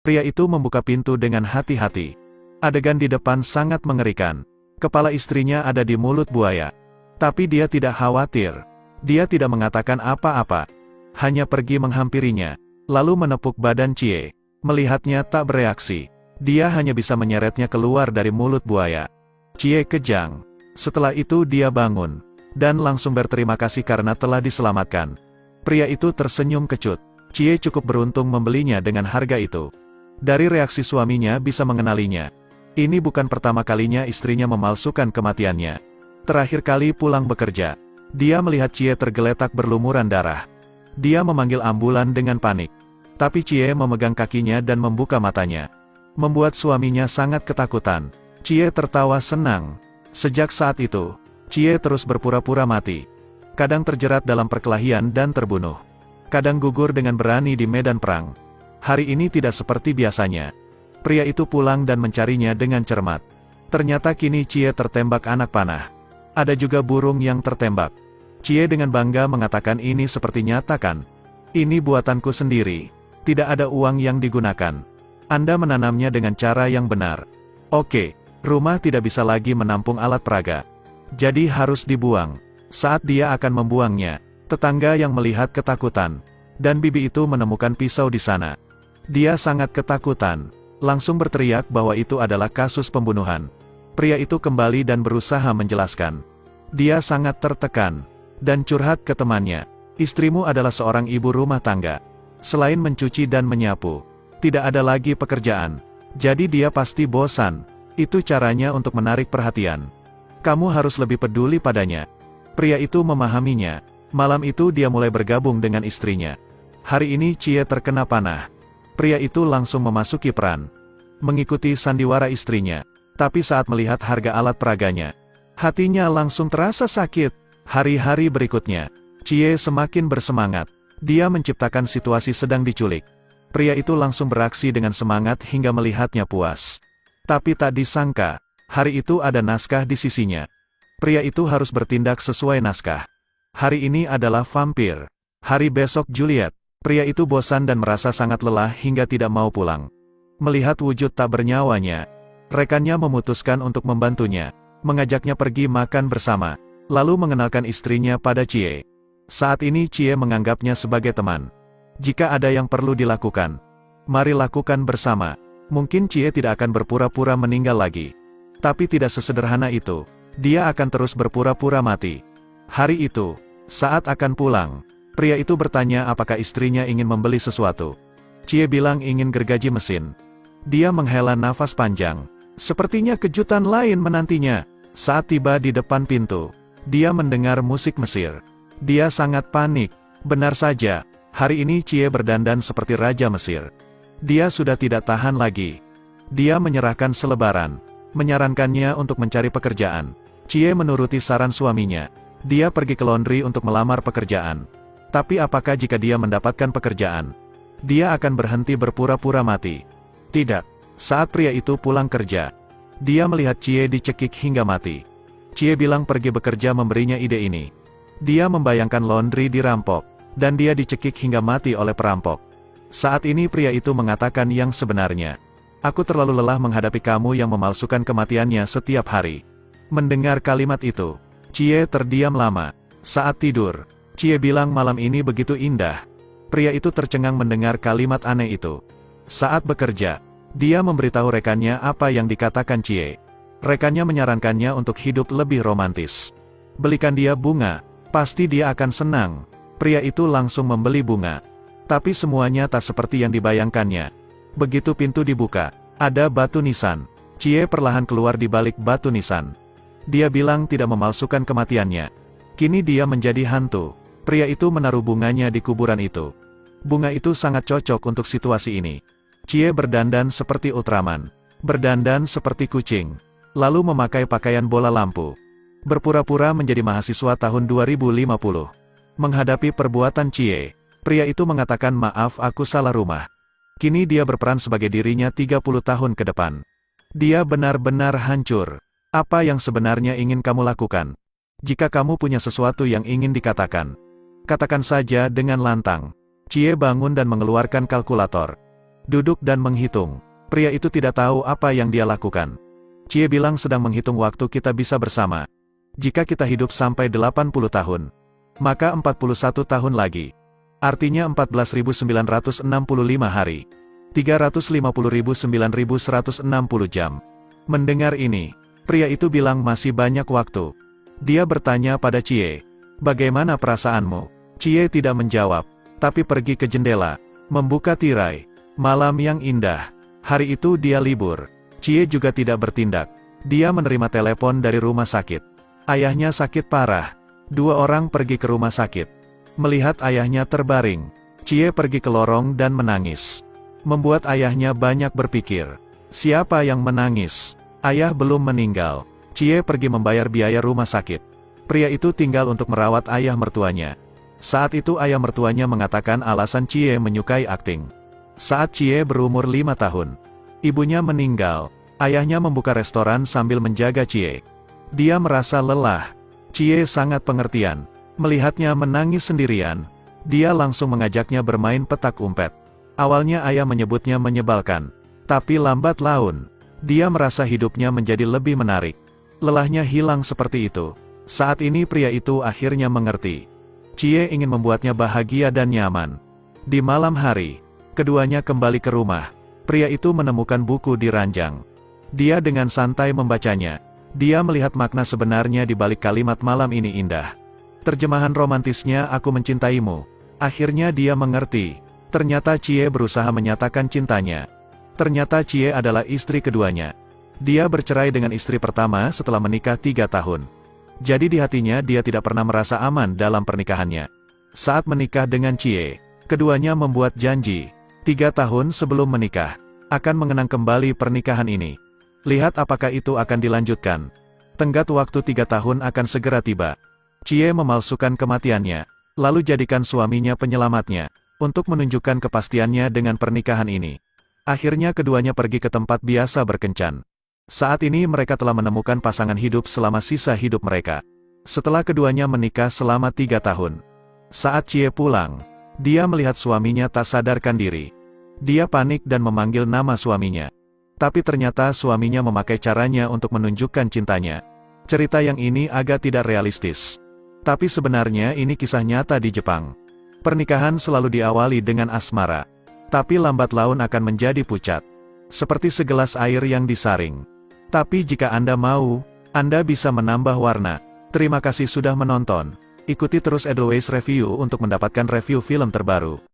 Pria itu membuka pintu dengan hati-hati. Adegan di depan sangat mengerikan. Kepala istrinya ada di mulut buaya. Tapi dia tidak khawatir. Dia tidak mengatakan apa-apa. Hanya pergi menghampirinya. Lalu menepuk badan Cie. Melihatnya tak bereaksi. Dia hanya bisa menyeretnya keluar dari mulut buaya. Cie kejang. Setelah itu dia bangun. Dan langsung berterima kasih karena telah diselamatkan. Pria itu tersenyum kecut. Cie cukup beruntung membelinya dengan harga itu. Dari reaksi suaminya bisa mengenalinya. Ini bukan pertama kalinya istrinya memalsukan kematiannya. Terakhir kali pulang bekerja, dia melihat Cie tergeletak berlumuran darah. Dia memanggil ambulan dengan panik. Tapi Cie memegang kakinya dan membuka matanya. Membuat suaminya sangat ketakutan. Cie tertawa senang. Sejak saat itu, Cie terus berpura-pura mati. Kadang terjerat dalam perkelahian dan terbunuh. Kadang gugur dengan berani di medan perang. Hari ini tidak seperti biasanya. Pria itu pulang dan mencarinya dengan cermat. Ternyata kini Cie tertembak anak panah. Ada juga burung yang tertembak. Cie dengan bangga mengatakan ini seperti nyata kan? Ini buatanku sendiri. Tidak ada uang yang digunakan. Anda menanamnya dengan cara yang benar. Oke, rumah tidak bisa lagi menampung alat peraga. Jadi harus dibuang. Saat dia akan membuangnya, tetangga yang melihat ketakutan. Dan bibi itu menemukan pisau di sana. Dia sangat ketakutan. Langsung berteriak bahwa itu adalah kasus pembunuhan. Pria itu kembali dan berusaha menjelaskan. Dia sangat tertekan. Dan curhat ke temannya. Istrimu adalah seorang ibu rumah tangga. Selain mencuci dan menyapu, tidak ada lagi pekerjaan. Jadi dia pasti bosan. Itu caranya untuk menarik perhatian. Kamu harus lebih peduli padanya. Pria itu memahaminya. Malam itu dia mulai bergabung dengan istrinya. Hari ini Cie terkena panah. Pria itu langsung memasuki peran. Mengikuti sandiwara istrinya. Tapi saat melihat harga alat peraganya, hatinya langsung terasa sakit. Hari-hari berikutnya, Cie semakin bersemangat. Dia menciptakan situasi sedang diculik. Pria itu langsung beraksi dengan semangat hingga melihatnya puas. Tapi tak disangka, hari itu ada naskah di sisinya. Pria itu harus bertindak sesuai naskah. Hari ini adalah vampir. Hari besok Juliet. Pria itu bosan dan merasa sangat lelah hingga tidak mau pulang. Melihat wujud tak bernyawa,nya, rekannya memutuskan untuk membantunya, mengajaknya pergi makan bersama, lalu mengenalkan istrinya pada Cie. Saat ini Cie menganggapnya sebagai teman. Jika ada yang perlu dilakukan, mari lakukan bersama. Mungkin Cie tidak akan berpura-pura meninggal lagi. Tapi tidak sesederhana itu. Dia akan terus berpura-pura mati. Hari itu, saat akan pulang, pria itu bertanya apakah istrinya ingin membeli sesuatu. Cie bilang ingin gergaji mesin. Dia menghela nafas panjang. Sepertinya kejutan lain menantinya. Saat tiba di depan pintu, dia mendengar musik Mesir. Dia sangat panik. Benar saja, hari ini Cie berdandan seperti Raja Mesir. Dia sudah tidak tahan lagi. Dia menyerahkan selebaran, menyarankannya untuk mencari pekerjaan. Cie menuruti saran suaminya. Dia pergi ke laundry untuk melamar pekerjaan. Tapi apakah jika dia mendapatkan pekerjaan, dia akan berhenti berpura-pura mati? Tidak. Saat pria itu pulang kerja, dia melihat Cie dicekik hingga mati. Cie bilang pergi bekerja memberinya ide ini. Dia membayangkan laundry dirampok, dan dia dicekik hingga mati oleh perampok. Saat ini pria itu mengatakan yang sebenarnya. Aku terlalu lelah menghadapi kamu yang memalsukan kematiannya setiap hari. Mendengar kalimat itu, Cie terdiam lama. Saat tidur, Cie bilang malam ini begitu indah. Pria itu tercengang mendengar kalimat aneh itu. Saat bekerja, dia memberitahu rekannya apa yang dikatakan Cie. Rekannya menyarankannya untuk hidup lebih romantis. Belikan dia bunga, pasti dia akan senang. Pria itu langsung membeli bunga. Tapi semuanya tak seperti yang dibayangkannya. Begitu pintu dibuka, ada batu nisan. Cie perlahan keluar di balik batu nisan. Dia bilang tidak memalsukan kematiannya. Kini dia menjadi hantu. Pria itu menaruh bunganya di kuburan itu. Bunga itu sangat cocok untuk situasi ini. Cie berdandan seperti Ultraman. Berdandan seperti kucing. Lalu memakai pakaian bola lampu. Berpura-pura menjadi mahasiswa tahun 2050. Menghadapi perbuatan Cie, pria itu mengatakan maaf aku salah rumah. Kini dia berperan sebagai dirinya 30 tahun ke depan. Dia benar-benar hancur. Apa yang sebenarnya ingin kamu lakukan? Jika kamu punya sesuatu yang ingin dikatakan, katakan saja dengan lantang. Cie bangun dan mengeluarkan kalkulator. duduk dan menghitung. Pria itu tidak tahu apa yang dia lakukan. Cie bilang sedang menghitung waktu kita bisa bersama. Jika kita hidup sampai 80 tahun, maka 41 tahun lagi. Artinya 14.965 hari. 350.9.160 jam. Mendengar ini, pria itu bilang masih banyak waktu. Dia bertanya pada Cie, "Bagaimana perasaanmu?" Cie tidak menjawab, tapi pergi ke jendela, membuka tirai. Malam yang indah. Hari itu dia libur. Cie juga tidak bertindak. Dia menerima telepon dari rumah sakit. Ayahnya sakit parah. 2 orang pergi ke rumah sakit. Melihat ayahnya terbaring, Cie pergi ke lorong dan menangis. Membuat ayahnya banyak berpikir. Siapa yang menangis? Ayah belum meninggal. Cie pergi membayar biaya rumah sakit. Pria itu tinggal untuk merawat ayah mertuanya. Saat itu ayah mertuanya mengatakan alasan Cie menyukai akting. Saat Cie berumur 5 tahun, ibunya meninggal. Ayahnya membuka restoran sambil menjaga Cie. Dia merasa lelah. Cie sangat pengertian. Melihatnya menangis sendirian, dia langsung mengajaknya bermain petak umpet. Awalnya ayah menyebutnya menyebalkan. Tapi lambat laun, dia merasa hidupnya menjadi lebih menarik. Lelahnya hilang seperti itu. Saat ini pria itu akhirnya mengerti. Cie ingin membuatnya bahagia dan nyaman. Di malam hari, keduanya kembali ke rumah. Pria itu menemukan buku di ranjang. Dia dengan santai membacanya. Dia melihat makna sebenarnya di balik kalimat "malam ini indah". Terjemahan romantisnya "aku mencintaimu". Akhirnya dia mengerti. Ternyata Cie berusaha menyatakan cintanya. Ternyata Cie adalah istri keduanya. Dia bercerai dengan istri pertama setelah menikah 3 tahun. Jadi di hatinya dia tidak pernah merasa aman dalam pernikahannya. Saat menikah dengan Cie, keduanya membuat janji, 3 tahun sebelum menikah, akan mengenang kembali pernikahan ini. Lihat apakah itu akan dilanjutkan. Tenggat waktu 3 tahun akan segera tiba. Cie memalsukan kematiannya, lalu jadikan suaminya penyelamatnya, untuk menunjukkan kepastiannya dengan pernikahan ini. Akhirnya keduanya pergi ke tempat biasa berkencan. Saat ini mereka telah menemukan pasangan hidup selama sisa hidup mereka. Setelah keduanya menikah selama 3 tahun. Saat Cie pulang, dia melihat suaminya tak sadarkan diri. Dia panik dan memanggil nama suaminya. Tapi ternyata suaminya memakai caranya untuk menunjukkan cintanya. Cerita yang ini agak tidak realistis. Tapi sebenarnya ini kisah nyata di Jepang. Pernikahan selalu diawali dengan asmara. Tapi lambat laun akan menjadi pucat. Seperti segelas air yang disaring. Tapi jika Anda mau, Anda bisa menambah warna. Terima kasih sudah menonton. Ikuti terus Edelweiss Review untuk mendapatkan review film terbaru.